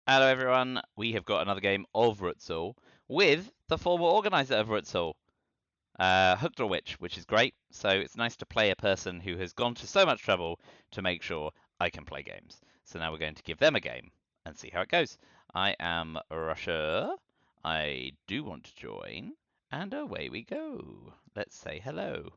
Hello everyone, we have got another game of RTSL with the former organizer of RTSL, hkdlwych, which is great. So it's nice to play a person who has gone to so much trouble to make sure I can play games. So now we're going to give them a game and see how it goes. I am Russia. I do want to join, and away we go. Let's say hello.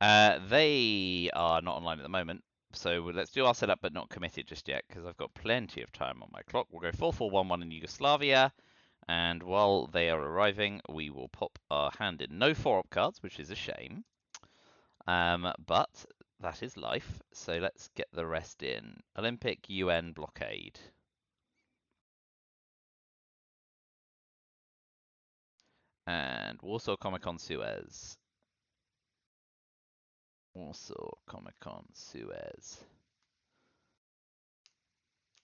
They are not online at the moment, so let's do our setup, but not committed just yet, because I've got plenty of time on my clock. We'll go 4-4-1-1 in Yugoslavia, and while they are arriving, we will pop our hand in. No 4-op cards, which is a shame, but that is life, so let's get the rest in. Olympic, UN, blockade. And Warsaw Comic Con Suez. Warsaw Comic Con Suez.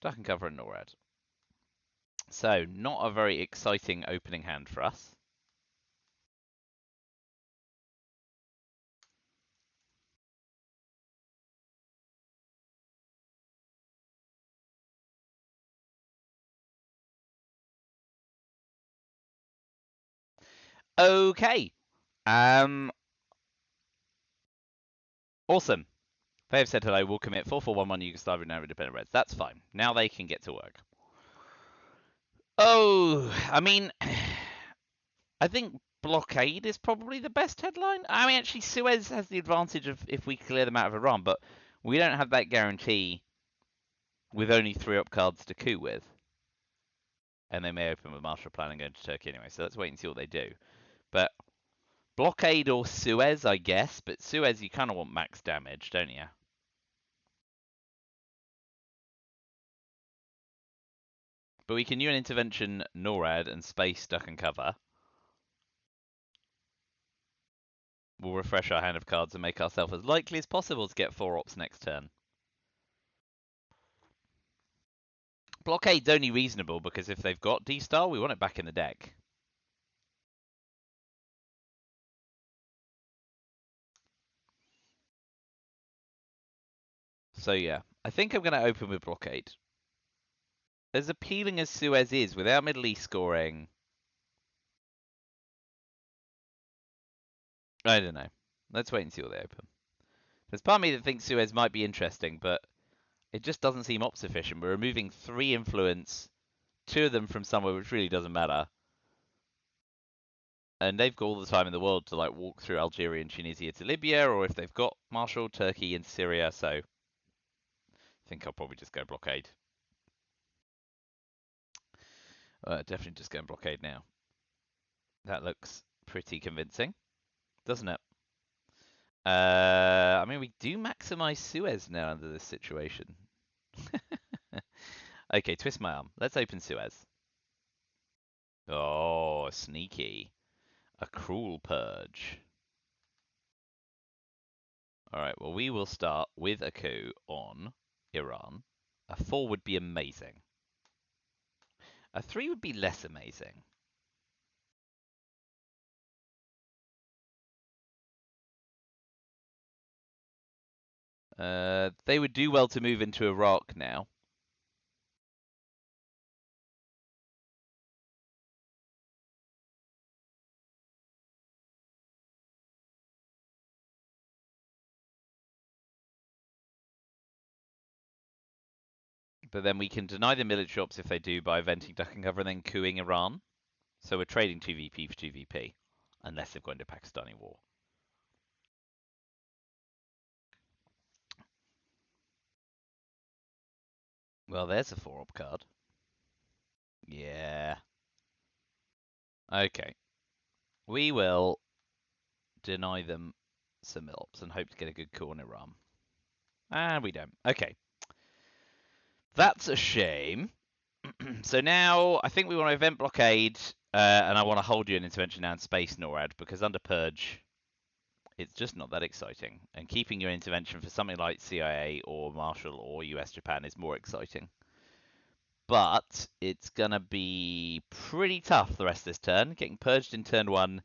Duck and cover and NORAD. So, not a very exciting opening hand for us. Okay. Awesome. They have said hello. We'll commit 4-4-1-1 Yugoslavia now independent Reds. That's fine. Now they can get to work. Oh, I mean, I think blockade is probably the best headline. I mean, actually, Suez has the advantage of if we clear them out of Iran, but we don't have that guarantee with only 3-op cards to coup with. And they may open with Marshall Plan and go into Turkey anyway, so let's wait and see what they do. But blockade or Suez, I guess, but Suez you kind of want max damage, don't you? But we can UN intervention NORAD and space duck and cover. We'll refresh our hand of cards and make ourselves as likely as possible to get 4-ops next turn. Blockade's only reasonable because if they've got D-Star, we want it back in the deck. So yeah, I think I'm going to open with blockade. As appealing as Suez is, without Middle East scoring, I don't know. Let's wait and see what they open. There's part of me that thinks Suez might be interesting, but it just doesn't seem op sufficient. We're removing 3 influence, 2 of them from somewhere which really doesn't matter. And they've got all the time in the world to like walk through Algeria and Tunisia to Libya, or if they've got Marshall, Turkey, and Syria. So I think I'll probably just go blockade. Definitely just going blockade now. That looks pretty convincing, doesn't it? I mean, we do maximize Suez now under this situation. Okay, twist my arm. Let's open Suez. Oh, sneaky. A cruel purge. Alright, well, we will start with a coup on Iran. A 4 would be amazing. A 3 would be less amazing. They would do well to move into Iraq now. But then we can deny the military ops if they do by venting duck and cover and then cooing Iran. So we're trading 2VP for 2VP, unless they've gone into Pakistani war. Well, there's a 4-op card. Yeah. Okay. We will deny them some ops and hope to get a good coup on Iran. And we don't. Okay. That's a shame. So now I think we want to event blockade, and I want to hold you an intervention now in space NORAD, because under purge, it's just not that exciting. And keeping your intervention for something like CIA or Marshall or US Japan is more exciting. But it's going to be pretty tough the rest of this turn. Getting purged in turn 1,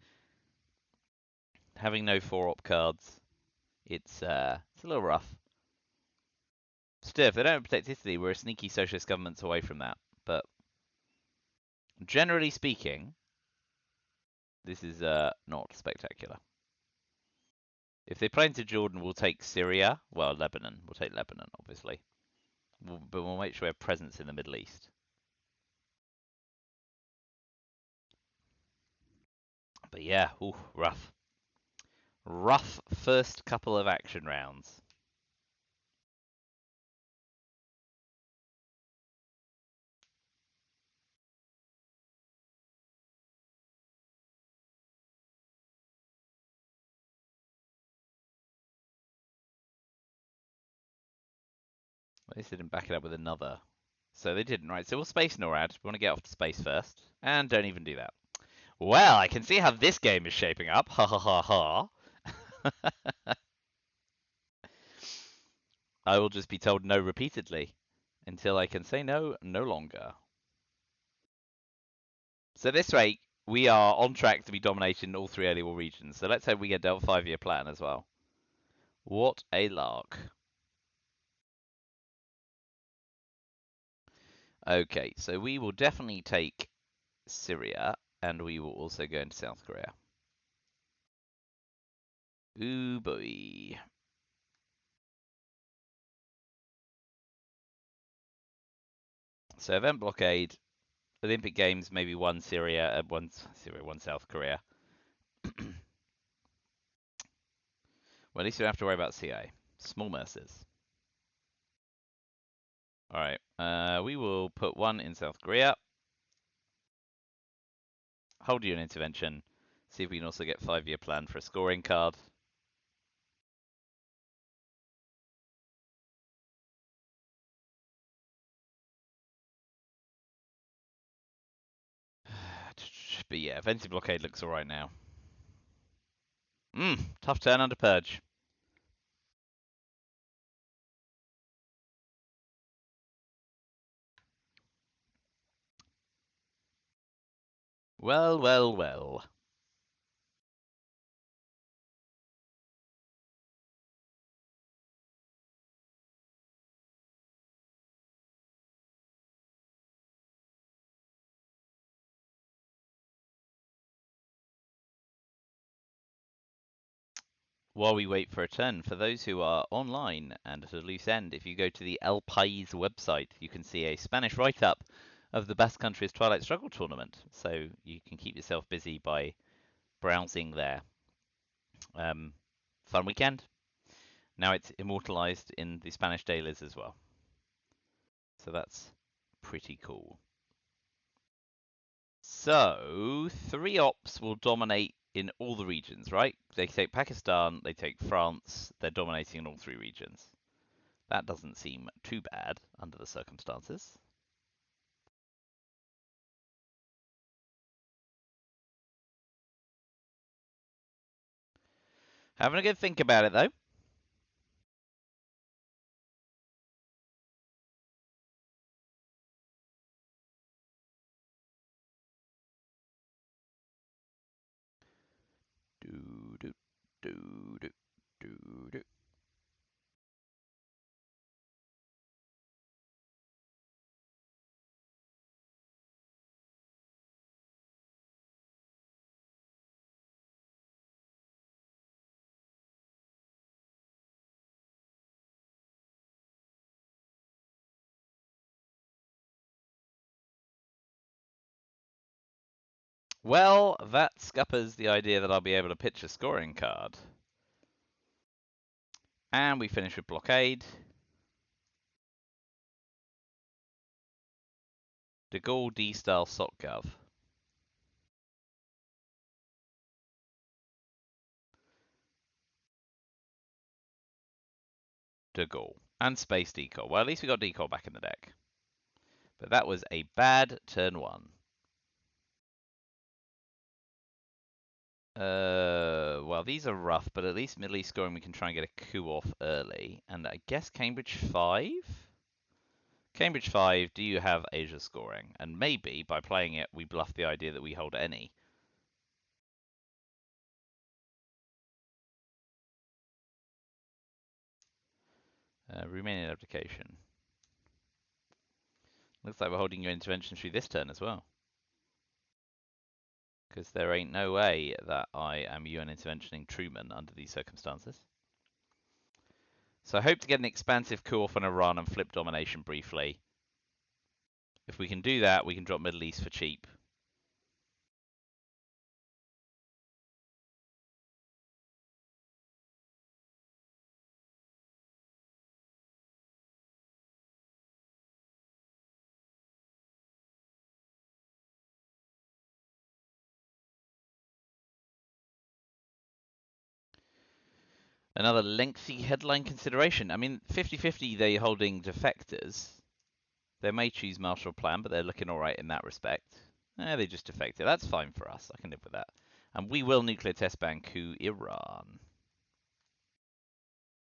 having no 4-op cards. It's a little rough. Still, if they don't protect Italy, we're a sneaky socialist governments away from that. But generally speaking, this is not spectacular. If they play into Jordan, we'll take Syria. Well, Lebanon. We'll take Lebanon, obviously. But we'll make sure we have presence in the Middle East. But yeah, ooh, rough. Rough first couple of action rounds. They didn't back it up with another. So they didn't, right? So we'll space NORAD. We want to get off to space first. And don't even do that. Well, I can see how this game is shaping up. Ha ha ha ha. I will just be told no repeatedly until I can say no no longer. So this rate, we are on track to be dominating all three early war regions. So let's hope we get dealt 5-year plan as well. What a lark. Okay, so we will definitely take Syria, and we will also go into South Korea. Ooh boy. So event blockade, Olympic Games, maybe one Syria, one South Korea. Well, at least we don't have to worry about CA. Small mercies. All right, we will put one in South Korea. Hold you an intervention. See if we can also get 5-year plan for a scoring card. But yeah, Venti blockade looks alright now. Tough turn under purge. Well, well, well. While we wait for a turn, for those who are online and at a loose end, if you go to the El País website, you can see a Spanish write-up of the Basque Country's Twilight Struggle tournament. So you can keep yourself busy by browsing there. Fun weekend. Now it's immortalized in the Spanish dailies as well. So that's pretty cool. So 3 ops will dominate in all the regions, right? They take Pakistan, they take France, they're dominating in all 3 regions. That doesn't seem too bad under the circumstances. Having a good think about it though. Do do do do do do. Well, that scuppers the idea that I'll be able to pitch a scoring card. And we finish with blockade. De Gaulle D-style SOCGov. De Gaulle. And Space Decoy. Well, at least we got Decoy back in the deck. But that was a bad turn 1. Well, these are rough, but at least Middle East scoring we can try and get a coup off early. And I guess Cambridge 5? Cambridge 5, do you have Asia scoring? And maybe, by playing it, we bluff the idea that we hold any. Romanian application. Looks like we're holding your intervention through this turn as well. Because there ain't no way that I am UN interventioning Truman under these circumstances. So I hope to get an expansive coup off on Iran and flip domination briefly. If we can do that, we can drop Middle East for cheap. Another lengthy headline consideration. I mean, 50-50, they're holding defectors. They may choose Marshall Plan, but they're looking all right in that respect. They just defected. That's fine for us. I can live with that. And we will nuclear test ban coup Iran.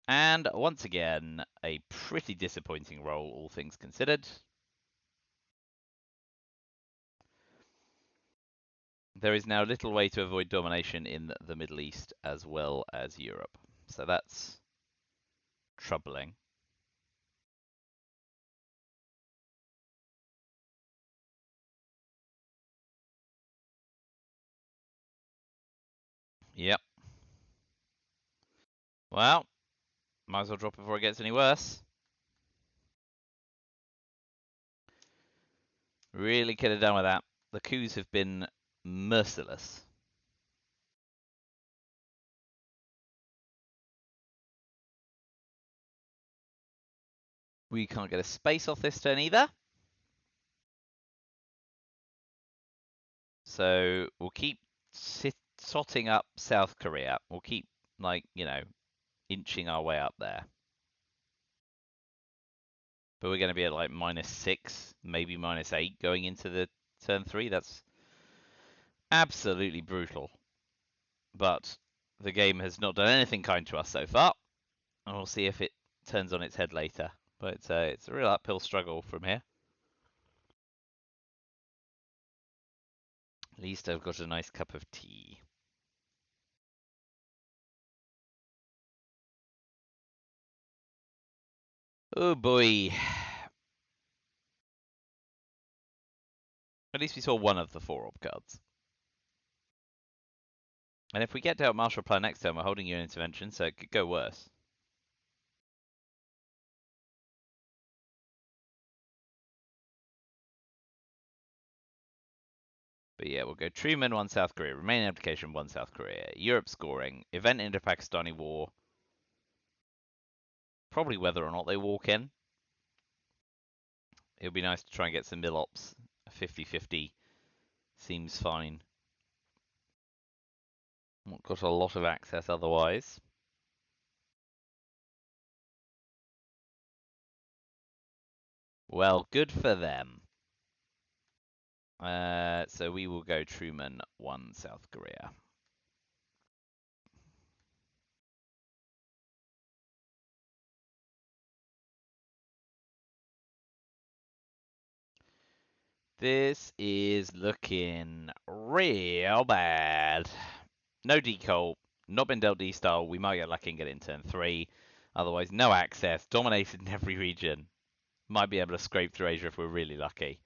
And once again, a pretty disappointing roll, all things considered. There is now little way to avoid domination in the Middle East as well as Europe. So that's troubling. Yep. Well, might as well drop it before it gets any worse. Really could have done with that. The coups have been merciless. We can't get a space off this turn either. So we'll keep sotting up South Korea. We'll keep, like, you know, inching our way up there. But we're going to be at like -6, maybe -8 going into the turn 3. That's absolutely brutal. But the game has not done anything kind to us so far. And we'll see if it turns on its head later. But it's a real uphill struggle from here. At least I've got a nice cup of tea. Oh boy. At least we saw one of the 4 orb cards. And if we get out Marshall Plan next turn, we're holding you in intervention, so it could go worse. But yeah, we'll go Truman, 1 South Korea. Remaining application, 1 South Korea. Europe scoring. Event Indo-Pakistani War. Probably whether or not they walk in. It would be nice to try and get some mil ops. 50-50 seems fine. Not got a lot of access otherwise. Well, good for them. So we will go Truman, 1 South Korea. This is looking real bad. No decoal, not been dealt D-style. We might get lucky and get it in turn 3. Otherwise, no access, dominated in every region. Might be able to scrape through Asia if we're really lucky.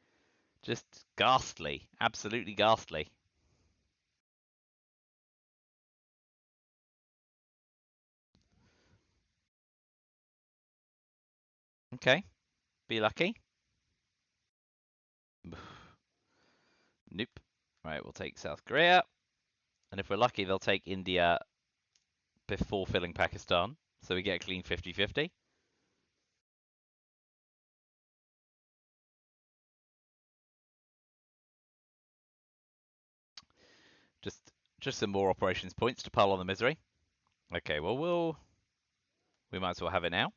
Just ghastly, absolutely ghastly. Okay, be lucky. Nope. Right, we'll take South Korea. And if we're lucky, they'll take India before filling Pakistan. So we get a clean 50-50. Just some more operations points to pile on the misery. Okay, well, we might as well have it now.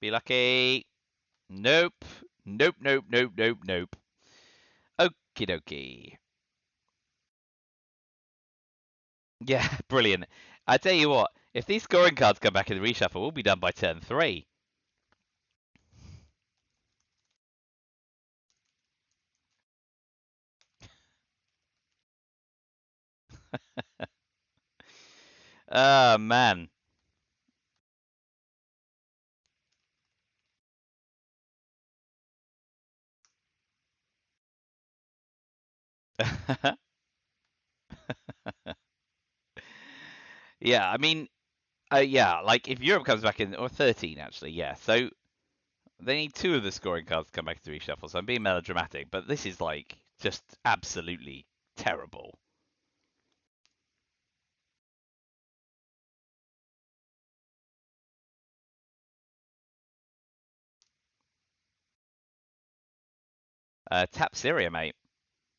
Be lucky. Nope. Nope, nope, nope, nope, nope. Okie dokie. Yeah, brilliant. I tell you what, if these scoring cards come back in the reshuffle, we'll be done by turn 3. Ah, man. Yeah, I mean, yeah, like if Europe comes back in, or 13 actually, yeah. So they need 2 of the scoring cards to come back to reshuffle. So I'm being melodramatic, but this is like just absolutely terrible. Tap Syria, mate.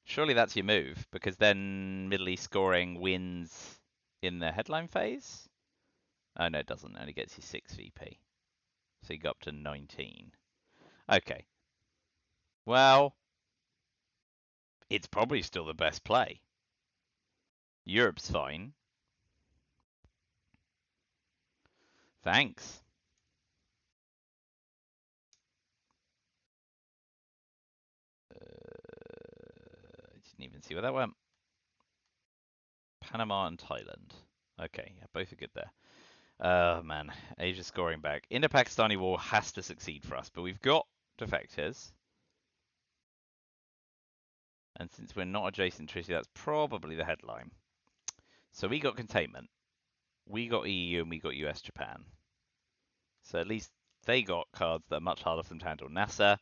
Surely that's your move, because then Middle East scoring wins in the headline phase? Oh, no, it doesn't. It only gets you 6 VP. So you go up to 19. Okay. Well, it's probably still the best play. Europe's fine. Thanks. I didn't even see where that went. Panama and Thailand. Okay, yeah, both are good there. Oh, man. Asia scoring back. Indo-Pakistani war has to succeed for us, but we've got defectors. And since we're not adjacent treaty, that's probably the headline. So we got containment. We got EU and we got US Japan. So at least they got cards that are much harder for them to handle. NASA,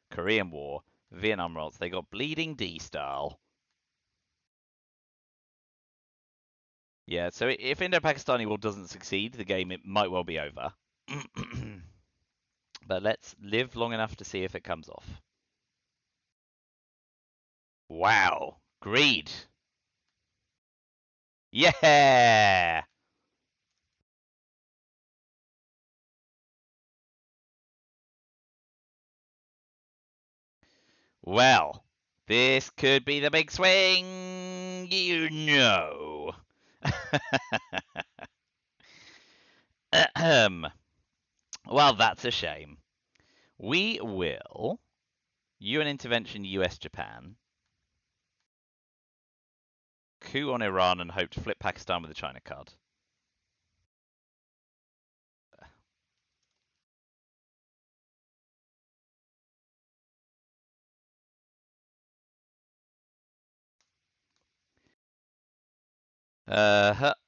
Korean War, Vietnam Rots. They got Bleeding D style. Yeah, so if Indo-Pakistani war doesn't succeed, the game it might well be over. But let's live long enough to see if it comes off. Wow. Greed. Yeah! Well, this could be the big swing, you know. Well, that's a shame. We will UN intervention US Japan, coup on Iran, and hope to flip Pakistan with the China card.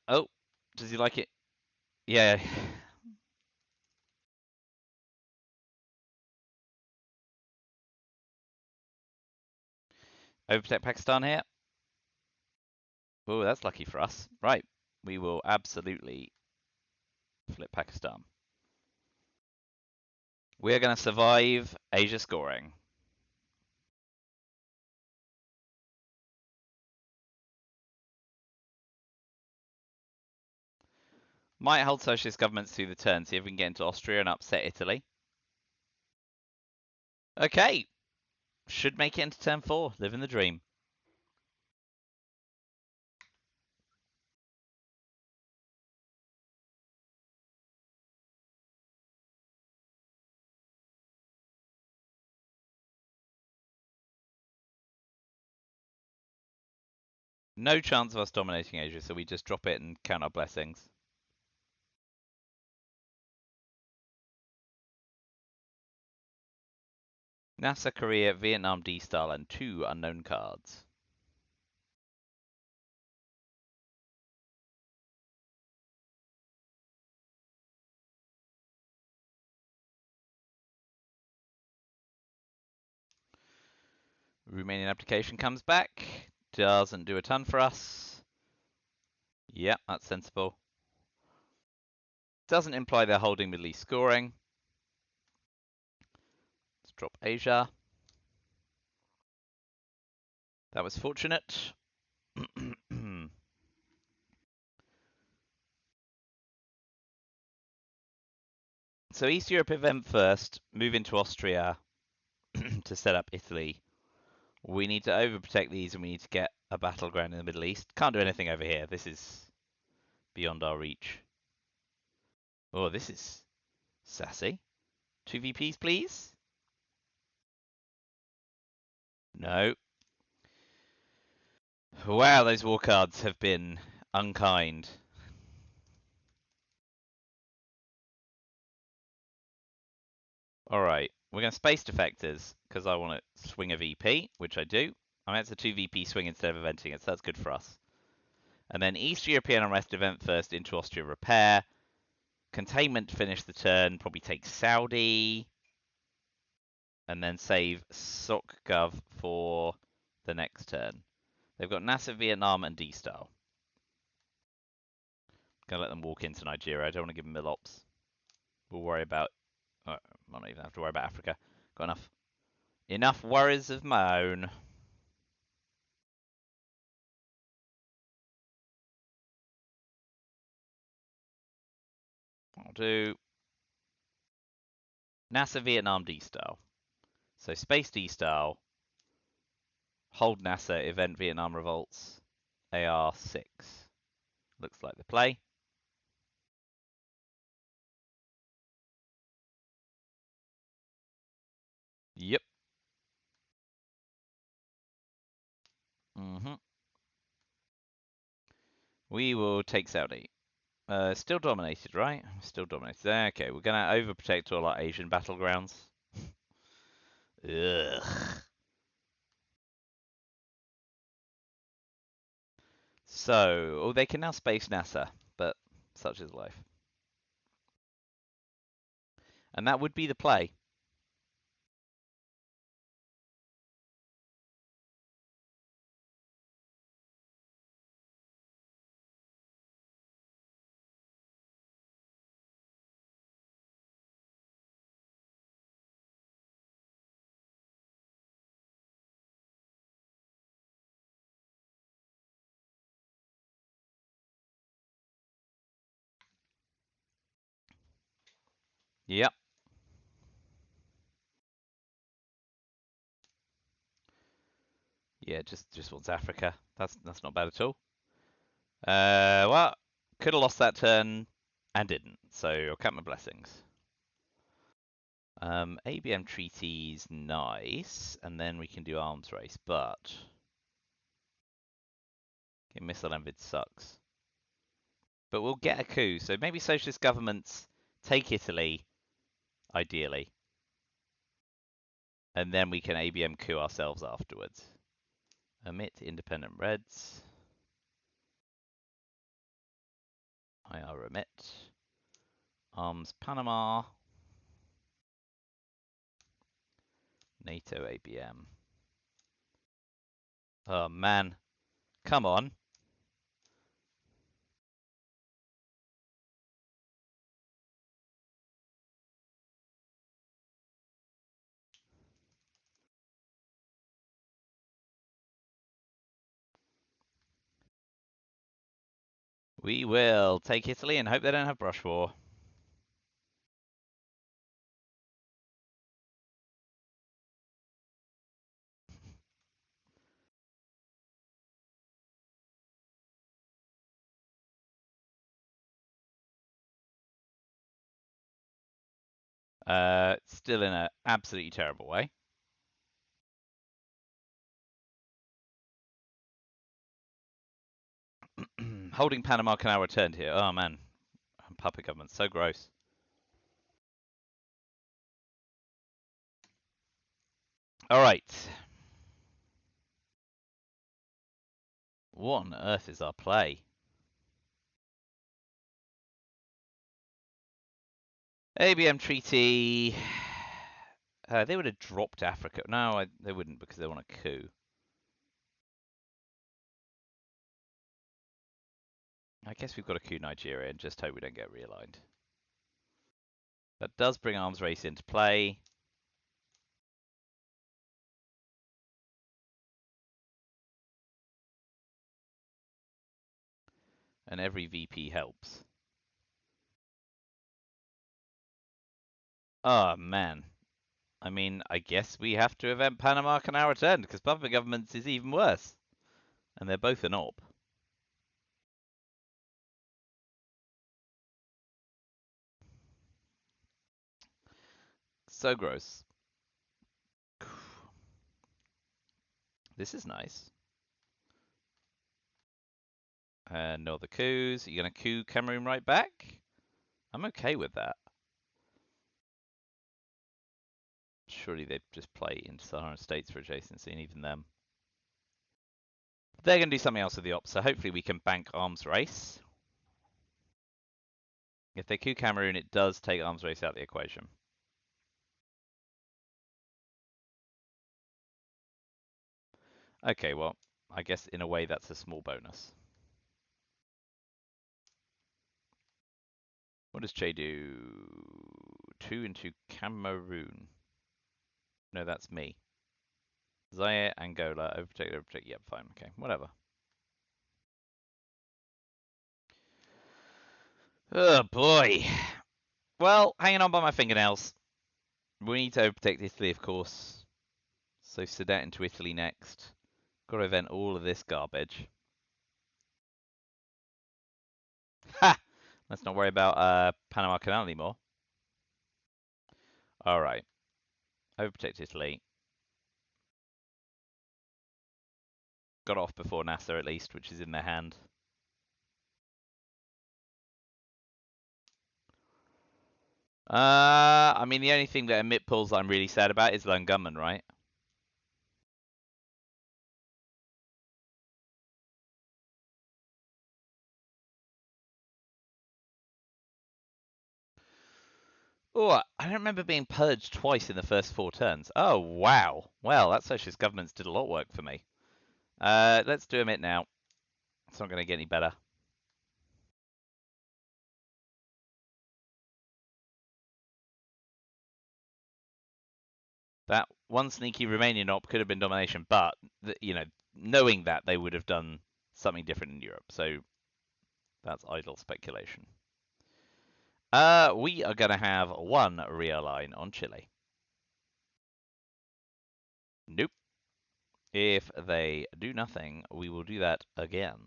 Oh, does he like it? Yeah. Overprotect Pakistan here. Oh, that's lucky for us. Right, we will absolutely flip Pakistan. We are going to survive Asia scoring. Might hold socialist governments through the turn, see if we can get into Austria and upset Italy. Okay. Should make it into turn 4. Living the dream. No chance of us dominating Asia, so we just drop it and count our blessings. NASA, Korea, Vietnam D-style, and 2 unknown cards. Romanian application comes back. Doesn't do a ton for us. Yeah, that's sensible. Doesn't imply they're holding Middle East scoring. Let's drop Asia. That was fortunate. So East Europe event first, move into Austria to set up Italy. We need to overprotect these and we need to get a battleground in the Middle East. Can't do anything over here. This is beyond our reach. Oh, this is sassy. 2 VPs, please? No. Wow, those war cards have been unkind. Alright, we're going to space defectors because I want to swing a VP, which I do. I mean, it's a 2 VP swing instead of eventing it, so that's good for us. And then East European unrest event first into Austria repair. Containment finish the turn, probably take Saudi. And then save SocGov for the next turn. They've got NASA, Vietnam, and D-Style. Gonna let them walk into Nigeria. I don't want to give them Milops. We'll worry about... I don't even have to worry about Africa. Got enough worries of my own. I'll do NASA, Vietnam, D-Style. So Space D-Style, hold NASA, event Vietnam revolts, AR6. Looks like the play. Yep. We will take Saudi. Still dominated, right? Still dominated. Okay, we're going to overprotect all our Asian battlegrounds. Ugh. So, they can now space NASA, but such is life. And that would be the play. Yep. Yeah, just wants Africa. That's not bad at all. Well, could have lost that turn and didn't. So I'll count my blessings. ABM treaty's nice, and then we can do arms race, but missile envid sucks. But we'll get a coup, so maybe socialist governments take Italy, ideally, and then we can ABM coup ourselves afterwards. Omit independent Reds. IR omit. Arms Panama. NATO ABM. Oh man, come on. We will take Italy and hope they don't have brush war. Still in an absolutely terrible way. Holding Panama Canal returned here. Oh man, puppet government, so gross. All right. What on earth is our play? ABM treaty. They would have dropped Africa. No, they wouldn't because they want a coup. I guess we've got to coup Nigeria and just hope we don't get realigned. That does bring arms race into play. And every VP helps. Oh man. I mean, I guess we have to event Panama Canal return because puppet governments is even worse. And they're both an op. So gross. This is nice. No other coups. Are you going to coup Cameroon right back? I'm okay with that. Surely they'd just play into Saharan states for adjacency, and even them. They're going to do something else with the ops, so hopefully we can bank arms race. If they coup Cameroon, it does take arms race out of the equation. Okay, well, I guess in a way that's a small bonus. What does Che do? 2 into Cameroon. No, that's me. Zaire, Angola, overprotect. Yep, fine. Okay, whatever. Oh boy. Well, hanging on by my fingernails. We need to overprotect Italy, of course. So send out into Italy next. Got to event all of this garbage. Ha! Let's not worry about Panama Canal anymore. Alright. Overprotect Italy. Got off before NASA at least, which is in their hand. I mean, the only thing that emit pulls I'm really sad about is Lone Gunman, right? Oh, I don't remember being purged twice in the first 4 turns. Oh, wow. Well, that socialist government's did a lot of work for me. Let's do emit now. It's not going to get any better. That one sneaky Romanian op could have been domination, but, you know, knowing that, they would have done something different in Europe. So that's idle speculation. We are going to have 1 realign on Chile. Nope. If they do nothing, we will do that again.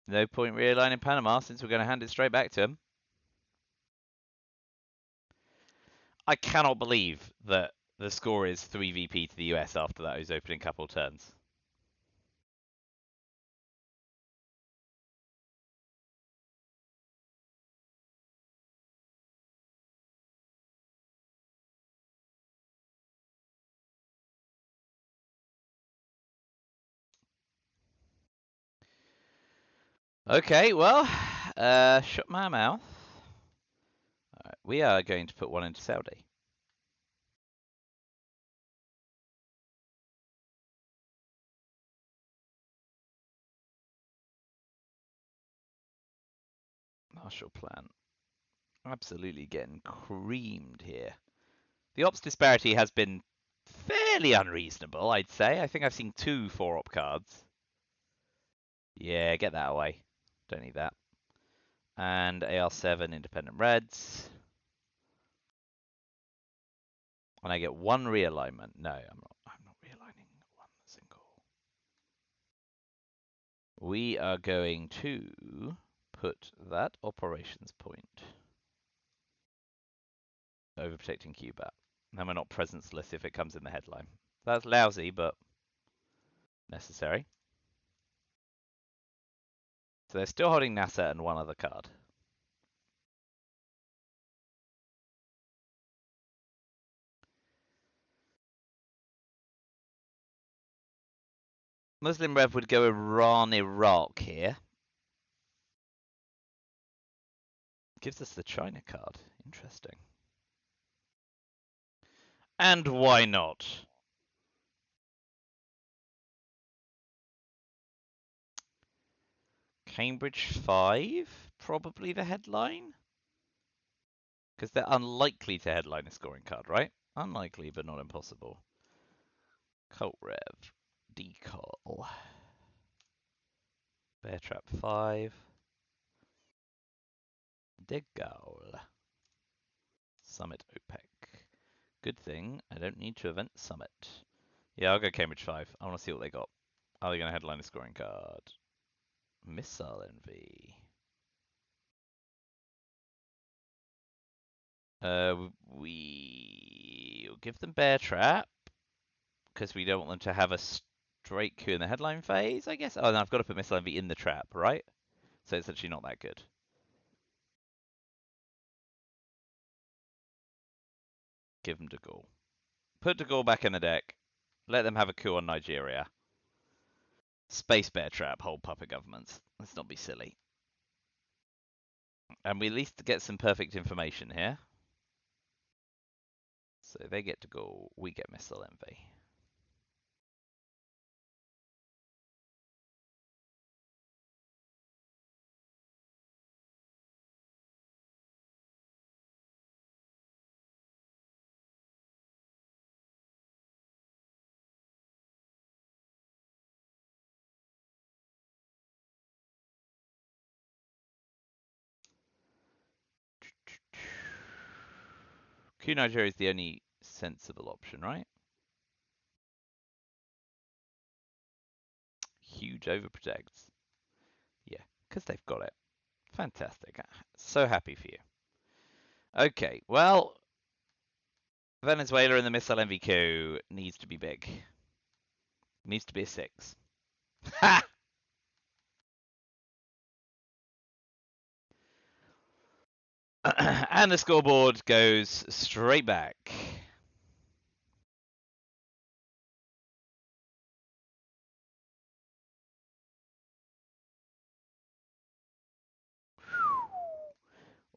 No point realigning Panama since we're going to hand it straight back to him. I cannot believe that the score is 3 VP to the US after those opening couple turns. Okay, well, shut my mouth. Right, we are going to put 1 into Saudi. Marshall Plan. Absolutely getting creamed here. The ops disparity has been fairly unreasonable, I'd say. I think I've seen 2 4-op cards. Yeah, get that away. Don't need that. And AR7 independent reds. And I get 1 realignment. No, I'm not realigning 1 single. We are going to put that operations point overprotecting Cuba. And we're not presence-less if it comes in the headline. That's lousy, but necessary. So they're still holding NASA and 1 other card. Muslim Rev would go Iran, Iraq here. Gives us the China card. Interesting. And why not? Cambridge 5, probably the headline. Because they're unlikely to headline a scoring card, right? Unlikely, but not impossible. Cult Rev. Decal. Bear Trap 5. Degal. Summit OPEC. Good thing I don't need to event Summit. Yeah, I'll go Cambridge 5. I want to see what they got. Are they going to headline a scoring card? Missile Envy. We'll give them Bear Trap. Because we don't want them to have a straight coup in the headline phase, I guess. Oh, and I've got to put Missile Envy in the trap, right? So it's actually not that good. Give them De Gaulle. Put De Gaulle back in the deck. Let them have a coup on Nigeria. Space bear trap, hold puppet governments. Let's not be silly. And we at least get some perfect information here. So they get De Gaulle, we get missile envy. Coup Nigeria is the only sensible option, right? Huge overprotects. Yeah, because they've got it. Fantastic. So happy for you. Okay, well, Venezuela in the missile envy coup needs to be big. Needs to be a 6. Ha! And the scoreboard goes straight back.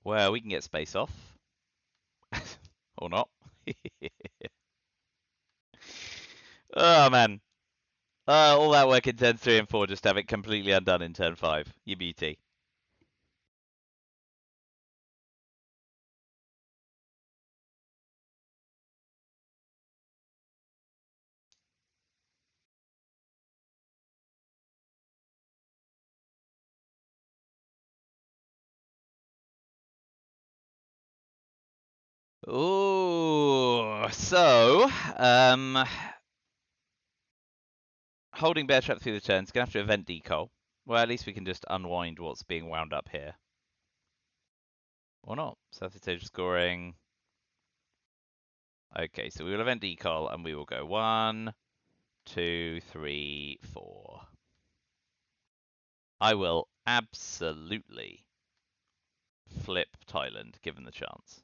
Well, we can get space off. Or not. Oh, man. All that work in turns 3 and 4 just to have it completely undone in turn 5. You beauty. Ooh, so, holding bear trap through the turns, gonna have to event decol. Well, at least we can just unwind what's being wound up here. Or not. Southeast Asia scoring. Okay, so we will event decol and we will go 1, 2, 3, 4. I will absolutely flip Thailand given the chance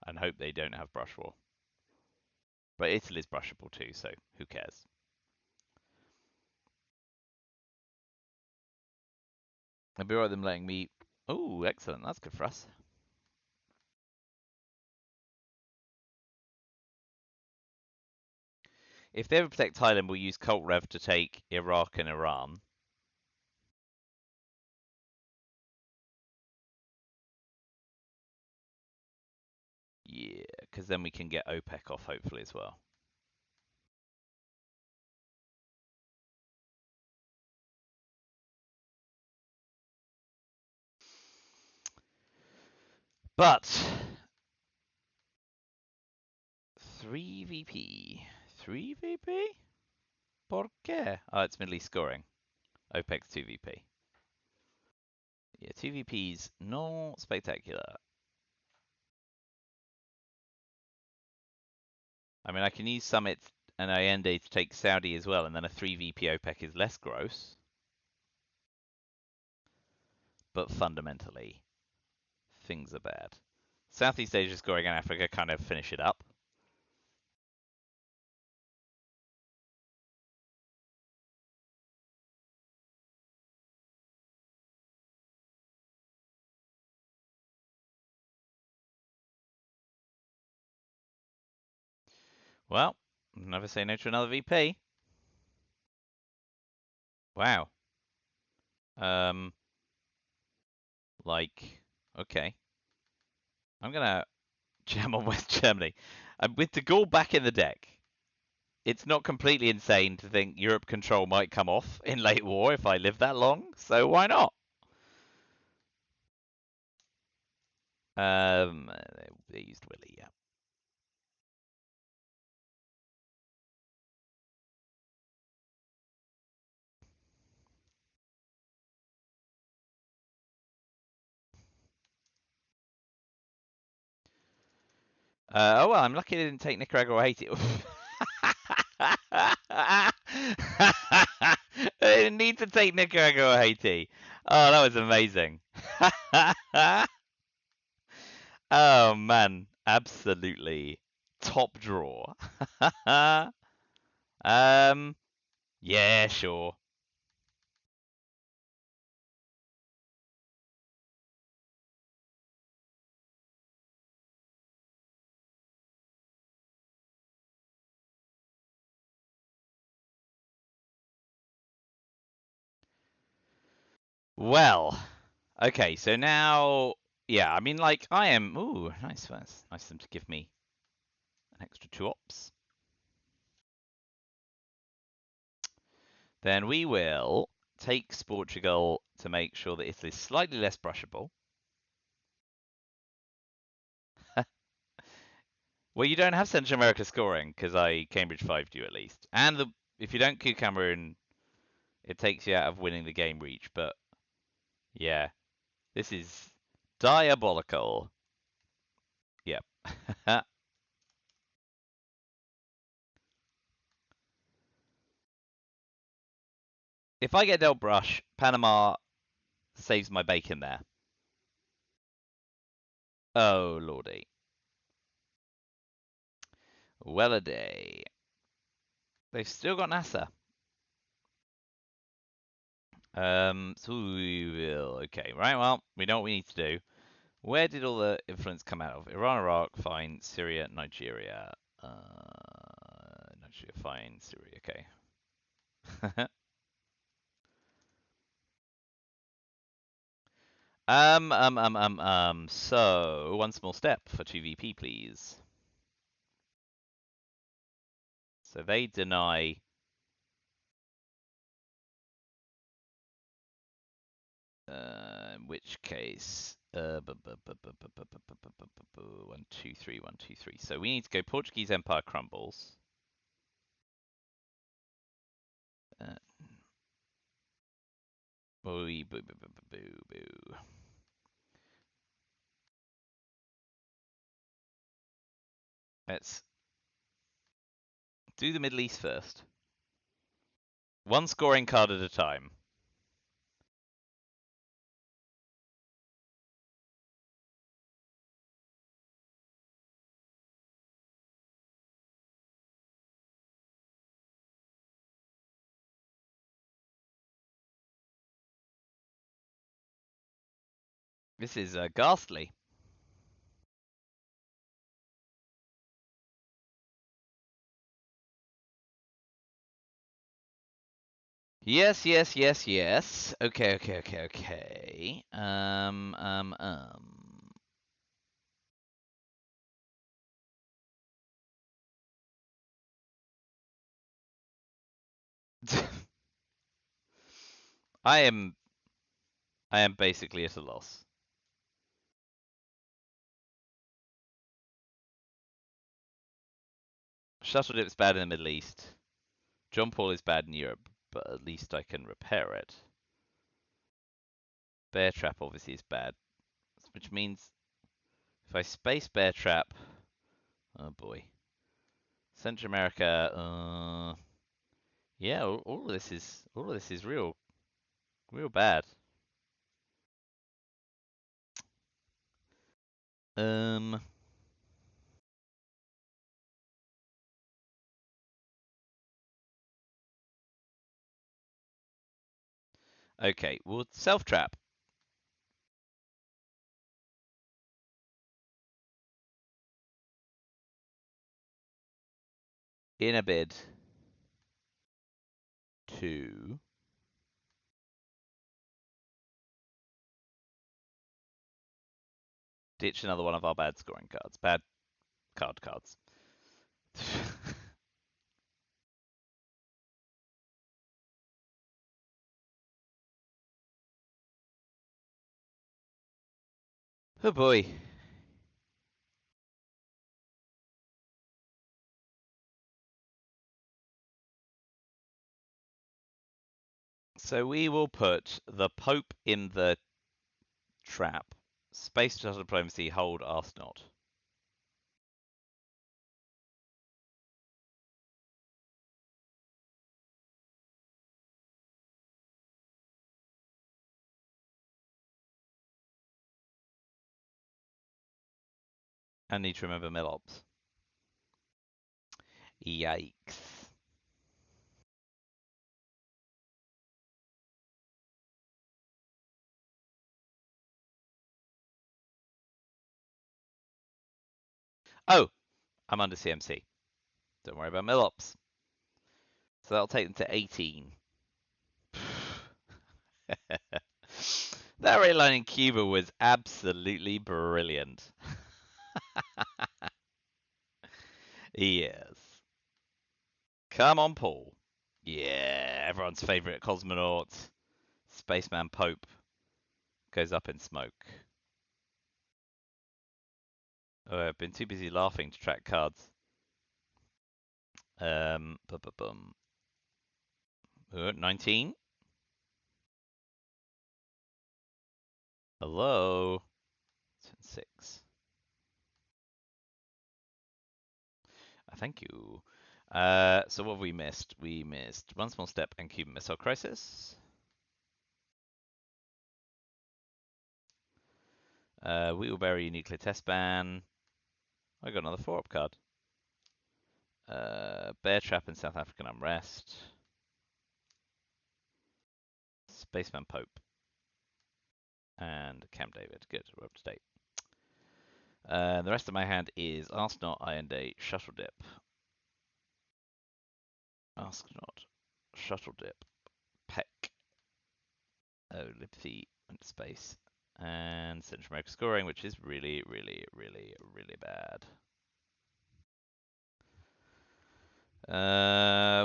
and hope they don't have brush war. But Italy's brushable too, so who cares? I'd be right with them letting me. Oh, excellent. That's good for us. If they ever protect Thailand, we'll use Cult Rev to take Iraq and Iran. Yeah, because then we can get OPEC off hopefully as well. But 3 VP. 3 VP? ¿Por qué? Oh, it's Middle East scoring. OPEC's 2 VP. Yeah, 2 VP's not spectacular. I mean, I can use Summit and Allende to take Saudi as well, and then a 3 VP OPEC is less gross. But fundamentally, things are bad. Southeast Asia scoring and Africa kind of finish it up. Well, never say no to another VP. Wow. Like, okay. I'm gonna jam on West Germany. With De Gaulle back in the deck, it's not completely insane to think Europe control might come off in late war if I live that long, so why not? They used Willy, yeah. Oh well, I'm lucky they didn't take Nicaragua or Haiti. They didn't need to take Nicaragua or Haiti. Oh, that was amazing. Oh man, absolutely top draw. Yeah, sure. Well, okay, so now, yeah, I mean, like, I am. Ooh, nice. Nice of them to give me an extra 2 ops. Then we will take Portugal to make sure that Italy is slightly less brushable. Well, you don't have Central America scoring because I Cambridge 5'd you at least. And if you don't coup Cameroon, it takes you out of winning the game reach. But yeah, this is diabolical. Yep. If I get dealt brush, Panama saves my bacon there. Oh, lordy. Well a day. They've still got NASA. So we will. Okay, right. Well, we know what we need to do. Where did all the influence come out of? Iran, Iraq, fine. Syria, Nigeria. Nigeria, fine. Syria, okay. So, one small step for 2VP, please. So they deny. In which case, 1, 2, 3, 1, 2, 3. So we need to go Portuguese Empire crumbles. Boo, boo, boo, boo, boo, boo. Let's do the Middle East first. One scoring card at a time. This is ghastly. Yes, yes, yes, yes. Okay, okay, okay, okay. I am basically at a loss. Shuttle dip's bad in the Middle East. John Paul is bad in Europe, but at least I can repair it. Bear Trap obviously is bad, which means if I space Bear Trap, oh boy. Central America, yeah, all of this is real bad. Okay, well, self trap. In a bid to ditch another one of our bad scoring cards. Bad cards. Oh boy. So we will put the Pope in the trap. Space shuttle diplomacy, hold ask not. I need to remember Millops. Yikes. Oh, I'm under CMC. Don't worry about MilOps. So that'll take them to 18. That rate line in Cuba was absolutely brilliant. Yes. Come on, Paul. Yeah, everyone's favourite cosmonaut, Spaceman Pope, goes up in smoke. Oh, I've been too busy laughing to track cards. Bum, bum, bum. 19. Hello. 6. Thank you. So what have we missed? We missed One Small Step and Cuban Missile Crisis. Wheelberry Nuclear Test Ban. I got another 4-up card. Bear Trap and South African Unrest. Spaceman Pope. And Camp David. Good, we're up to date. The rest of my hand is Asknot, Iron Day, Shuttle Dip. Asknot, Shuttle Dip, Peck. Oh, Libsy went to space. And Central America Scoring, which is really, really, really, really bad.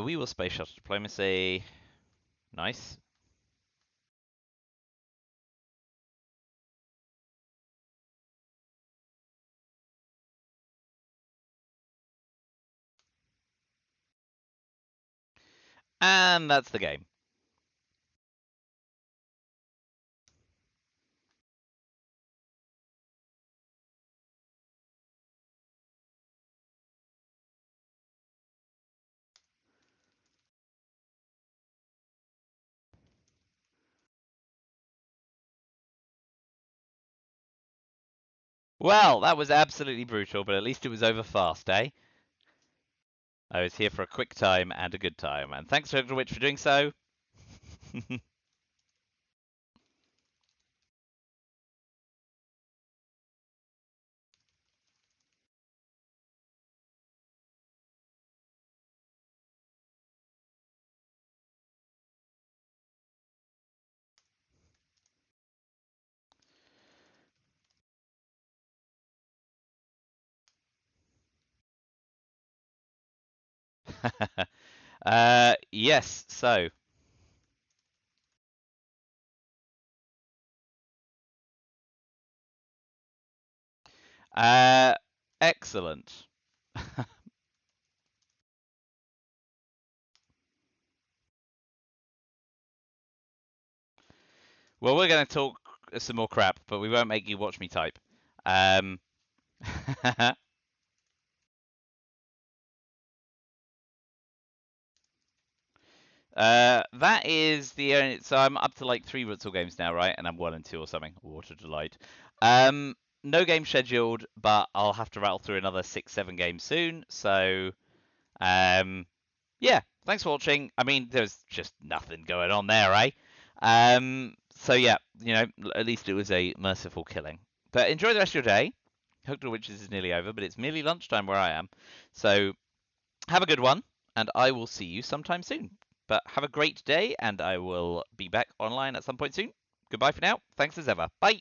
We will Space Shuttle Diplomacy. Nice. And that's the game. Well, that was absolutely brutal, but at least it was over fast, eh? I was here for a quick time and a good time, and thanks to Witch for doing so. Yes, so. Excellent. Well, we're going to talk some more crap, but we won't make you watch me type. That is the only. So I'm up to like 3 Rutzel games now, right? And I'm 1 and 2 or something. Water delight. No game scheduled, but I'll have to rattle through another 6, 7 games soon. So, yeah. Thanks for watching. I mean, there's just nothing going on there, eh? So yeah, at least it was a merciful killing. But enjoy the rest of your day. Hooked on Witches is nearly over, but it's nearly lunchtime where I am. So have a good one, and I will see you sometime soon. But have a great day, and I will be back online at some point soon. Goodbye for now. Thanks as ever. Bye.